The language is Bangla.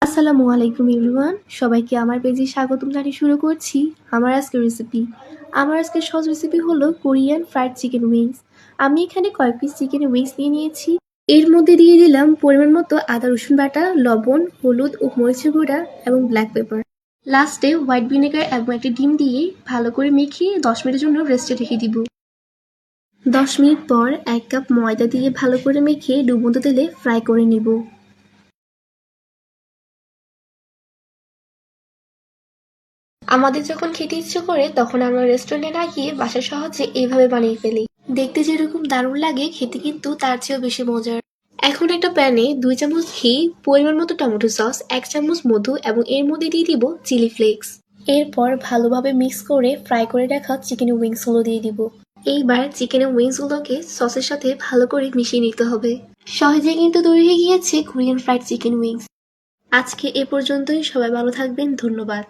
আসসালামু আলাইকুম এভরিওয়ান, সবাইকে আমার পেজে স্বাগতম জানিয়ে শুরু করছি আমার আজকের রেসিপি। আমার আজকের সহজ রেসিপি হলো কোরিয়ান ফ্রাইড চিকেন উইংস। আমি এখানে কয়েক পিস চিকেন উইংস নিয়ে নিয়েছি। এর মধ্যে দিয়ে দিলাম পরিমাণ মতো আদা রসুন বাটা, লবণ, হলুদ ও মরিচের গুঁড়া এবং ব্ল্যাক পেপার। লাস্টে হোয়াইট ভিনেগার এবং একটা ডিম দিয়ে ভালো করে মেখে 10 মিনিটের জন্য রেস্টে রেখে দিব। 10 মিনিট পর 1 কাপ ময়দা দিয়ে ভালো করে মেখে ডুবন্ত তেলে ফ্রাই করে নিব। আমাদের যখন খেতে ইচ্ছে করে তখন আমরা রেস্টুরেন্টে না গিয়ে বাসায় সহজে এইভাবে বানিয়ে ফেলি। দেখতে যেরকম দারুণ লাগে, খেতে কিন্তু তার চেয়েও বেশি মজার। এখন একটা প্যানে 2 চামচ ঘি, পরিমাণ মতো টমেটো সস, 1 চামচ মধু এবং এর মধ্যে দিয়ে দিব চিলি ফ্লেক্স। এরপর ভালোভাবে মিক্স করে ফ্রাই করে রাখা চিকেন উইংসগুলো দিয়ে দিব। এইবার চিকেনের উইংসগুলোকে সসের সাথে ভালো করে মিশিয়ে নিতে হবে। সহজে কিন্তু তৈরি হয়ে গিয়েছে কোরিয়ান ফ্রাইড চিকেন উইংস। আজকে এ পর্যন্তই, সবাই ভালো থাকবেন, ধন্যবাদ।